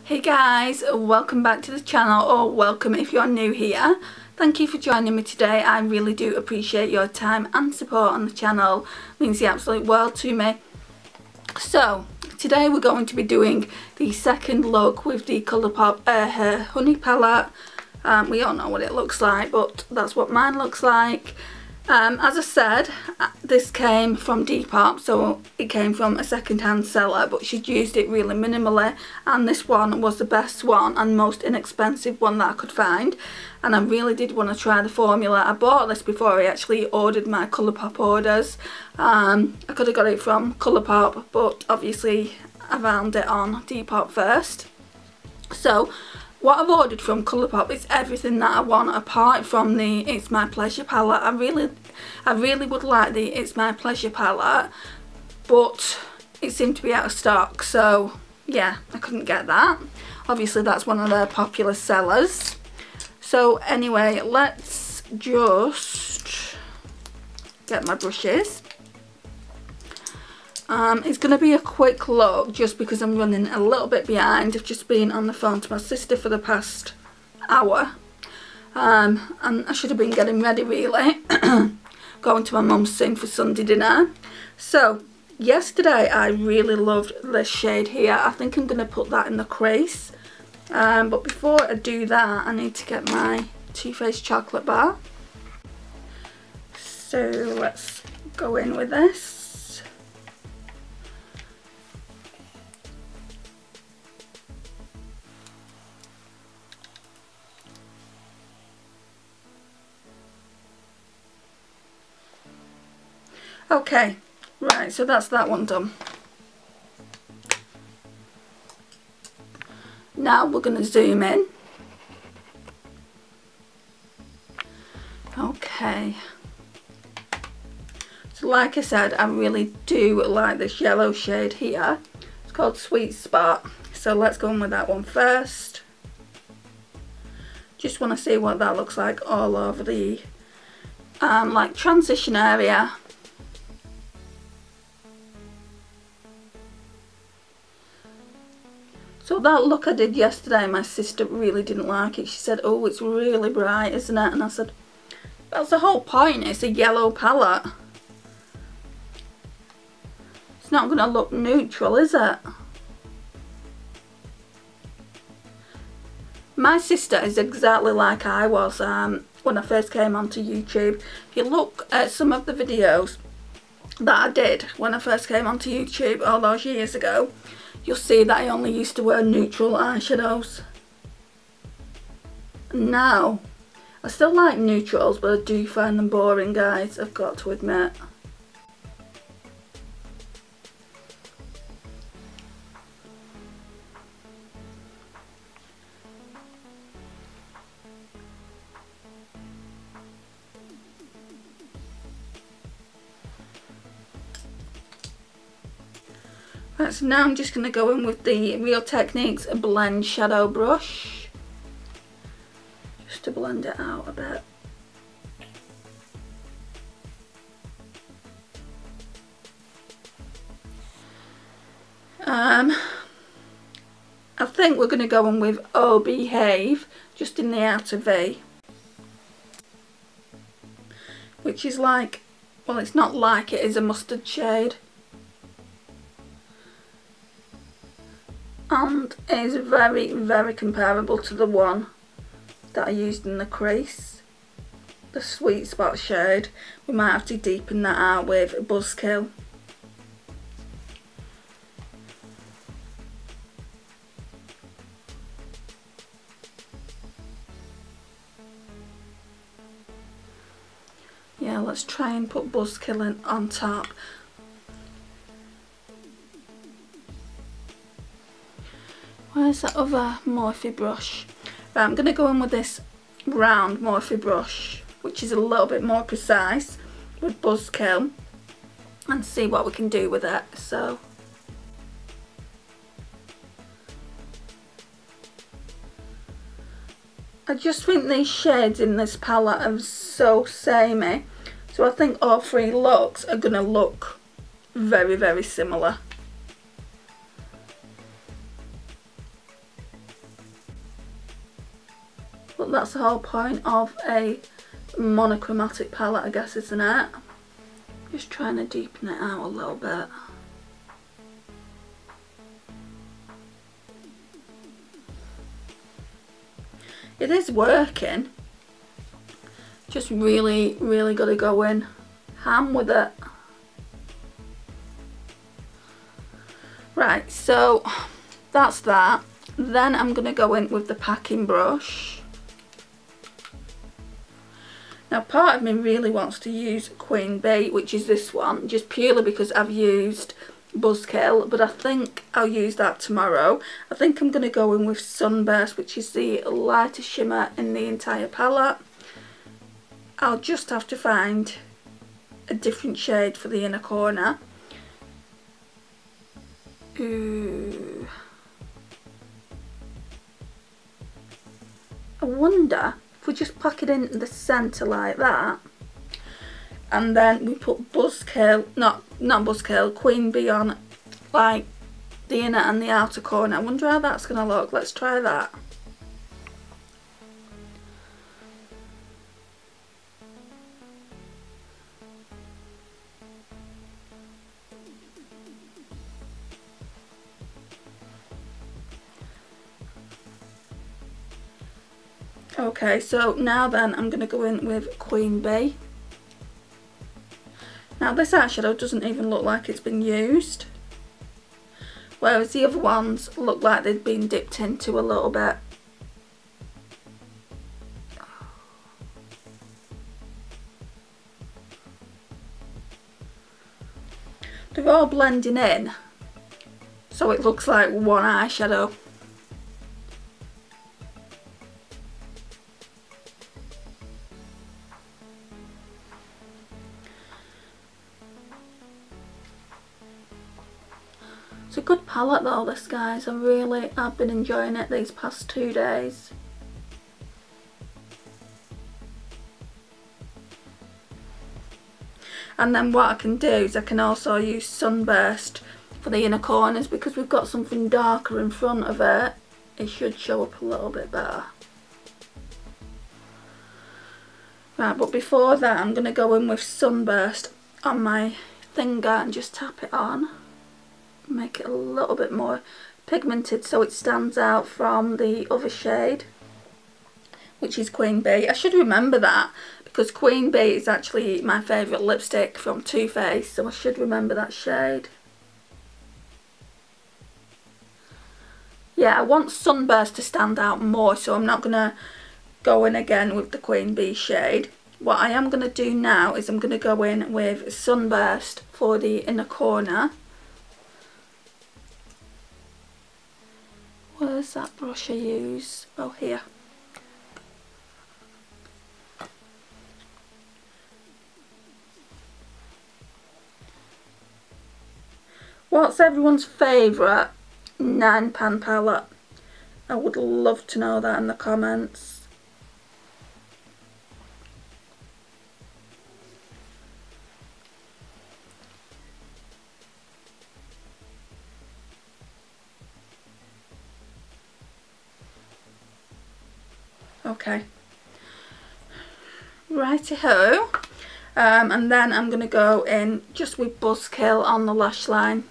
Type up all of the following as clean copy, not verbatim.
Hey guys, welcome back to the channel, or welcome if you're new here. Thank you for joining me today. I really do appreciate your time and support on the channel. It means the absolute world to me. So today we're going to be doing the second look with the Colourpop Her Honey palette. We all know what it looks like, but that's what mine looks like. As I said, this came from Depop, so it came from a second-hand seller, but she'd used it really minimally, and this one was the best one and most inexpensive one that I could find, and I really did want to try the formula. I bought this before I actually ordered my Colourpop orders. I could have got it from Colourpop, but obviously I found it on Depop first. So what I've ordered from Colourpop is everything that I want apart from the It's My Pleasure palette. I really would like the It's My Pleasure palette, but it seemed to be out of stock, so yeah, I couldn't get that. Obviously that's one of their popular sellers. So anyway, let's just get my brushes. It's going to be a quick look just because I'm running a little bit behind. I've just been on the phone to my sister for the past hour, and I should have been getting ready really, going to my mum's soon for Sunday dinner. So yesterday I really loved this shade here. I think I'm going to put that in the crease, but before I do that I need to get my Too Faced chocolate bar. So let's go in with this. Okay, right, so that's that one done. Now we're going to zoom in. Okay. So like I said, I really do like this yellow shade here. It's called Sweet Spot. So let's go in with that one first. Just want to see what that looks like all over the like transition area. So that look I did yesterday, my sister really didn't like it. She said, oh, it's really bright, isn't it? And I said, that's the whole point, it's a yellow palette. It's not going to look neutral, is it? My sister is exactly like I was when I first came onto YouTube. If you look at some of the videos that I did when I first came onto YouTube all those years ago, you'll see that I only used to wear neutral eyeshadows. Now, I still like neutrals, but I do find them boring, guys, I've got to admit. Right, so now I'm just going to go in with the Real Techniques Blend Shadow Brush, just to blend it out a bit. I think we're going to go in with Oh Behave, just in the outer V, which is like, well, it's not like, it is a mustard shade. And is very, very comparable to the one that I used in the crease, the Sweet Spot shade. We might have to deepen that out with Buzzkill. Yeah, let's try and put Buzzkill in on top. Where's that other Morphe brush? Right, I'm going to go in with this round Morphe brush, which is a little bit more precise, with Buzzkill, and see what we can do with it. So I just think these shades in this palette are so samey, so I think all three looks are going to look very, very similar. But that's the whole point of a monochromatic palette, I guess, isn't it? Just trying to deepen it out a little bit. It is working. Just really, really got to go in ham with it. Right, so that's that. Then I'm going to go in with the packing brush. Now part of me really wants to use Queen Bee, which is this one, just purely because I've used Buzzkill, but I think I'll use that tomorrow. I think I'm going to go in with Sunburst, which is the lightest shimmer in the entire palette. I'll just have to find a different shade for the inner corner. Ooh. I wonder if we just pack it in the centre like that, and then we put Buzzkill, not Buzzkill, Queen Bee on like the inner and the outer corner. I wonder how that's going to look. Let's try that. Okay, so now then I'm going to go in with Queen Bee. Now this eyeshadow doesn't even look like it's been used, whereas the other ones look like they've been dipped into a little bit. They're all blending in, so it looks like one eyeshadow. It's a good palette though, this, guys. I really have been enjoying it these past 2 days. And then what I can do is I can also use Sunburst for the inner corners, because we've got something darker in front of it. It should show up a little bit better. Right, but before that I'm going to go in with Sunburst on my finger and just tap it on. Make it a little bit more pigmented so it stands out from the other shade, which is Queen Bee. I should remember that, because Queen Bee is actually my favourite lipstick from Too Faced, so I should remember that shade. Yeah, I want Sunburst to stand out more, so I'm not going to go in again with the Queen Bee shade. What I am going to do now is I'm going to go in with Sunburst for the inner corner. Where's that brush I use? Oh, here. What's everyone's favourite 9-pan palette? I would love to know that in the comments. Okay, righty-ho, and then I'm going to go in just with Buzzkill on the lash line.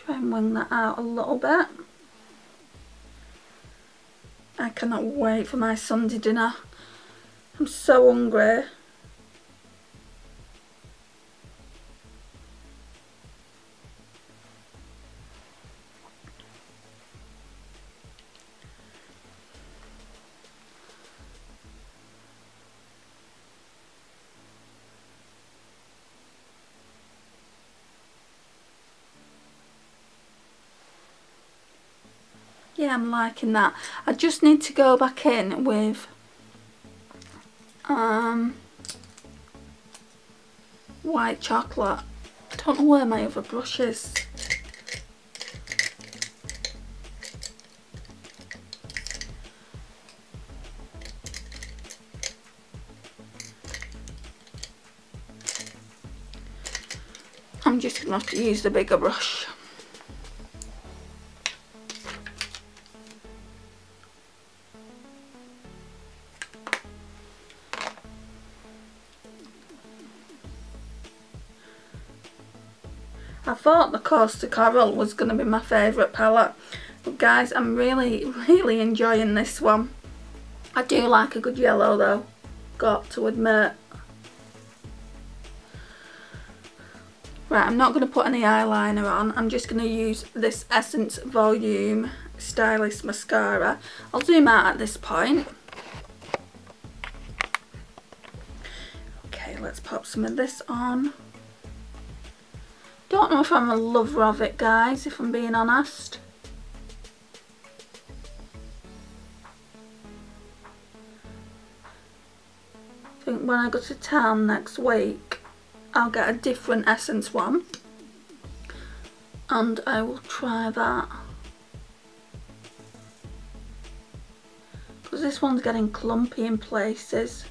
Try and wing that out a little bit. I cannot wait for my Sunday dinner. I'm so hungry. Yeah, I'm liking that. I just need to go back in with white chocolate. I don't know where my other brush is. I'm just going to have to use the bigger brush. I thought the Coaster Coral was going to be my favourite palette, but guys, I'm really enjoying this one. I do like a good yellow though, got to admit. Right, I'm not going to put any eyeliner on, I'm just going to use this Essence Volume Stylist Mascara. I'll zoom out at this point. Okay, let's pop some of this on. Don't know if I'm a lover of it, guys, if I'm being honest. I think when I go to town next week, I'll get a different Essence one. And I will try that. Because this one's getting clumpy in places.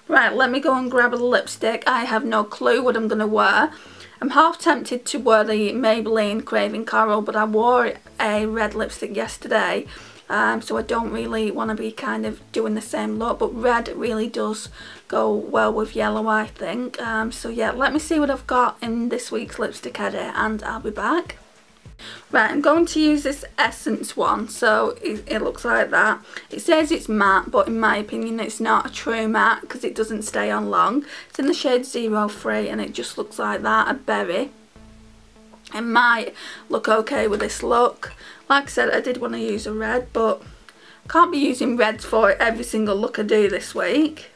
Right, let me go and grab a lipstick. I have no clue what I'm going to wear. I'm half tempted to wear the Maybelline Craving Coral, but I wore a red lipstick yesterday, so I don't really want to be kind of doing the same look, but red really does go well with yellow, I think. So yeah, let me see what I've got in this week's lipstick edit and I'll be back. Right, I'm going to use this Essence one, so it looks like that. It says it's matte, but in my opinion it's not a true matte because it doesn't stay on long. It's in the shade 03 and it just looks like that, a berry. It might look okay with this look. Like I said, I did want to use a red, but I can't be using reds for every single look I do this week.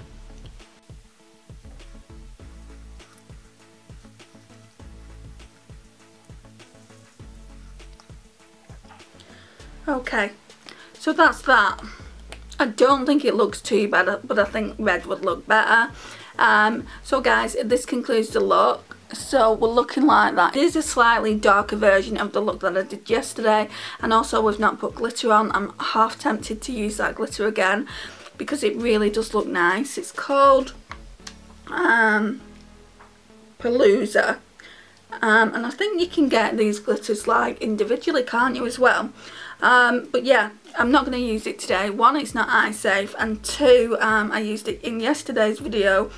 Okay, so that's that. I don't think it looks too bad, but I think red would look better. So guys, this concludes the look. So we're looking like that. It is a slightly darker version of the look that I did yesterday, and also we've not put glitter on. I'm half tempted to use that glitter again because it really does look nice. It's called Palooza. And I think you can get these glitters like individually, can't you, as well? But yeah, I'm not going to use it today. One, it's not eye safe, and two, I used it in yesterday's video.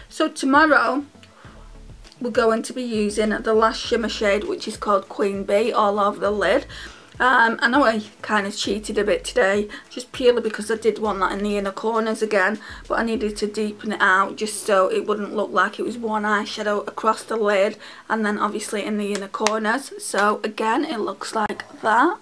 So tomorrow we're going to be using the last shimmer shade, which is called Queen Bee, all over the lid. I know I kind of cheated a bit today, just purely because I did want that in the inner corners again, but I needed to deepen it out just so it wouldn't look like it was one eyeshadow across the lid and then obviously in the inner corners. So again, it looks like that.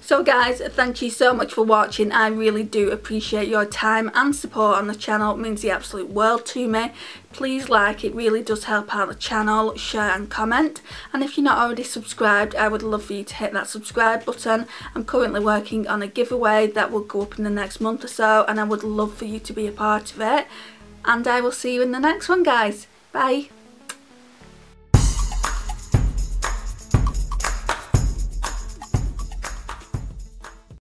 So guys, thank you so much for watching. I really do appreciate your time and support on the channel. It means the absolute world to me. Please like, it really does help out the channel, share and comment. And if you're not already subscribed, I would love for you to hit that subscribe button. I'm currently working on a giveaway that will go up in the next month or so, and I would love for you to be a part of it. And I will see you in the next one, guys. Bye.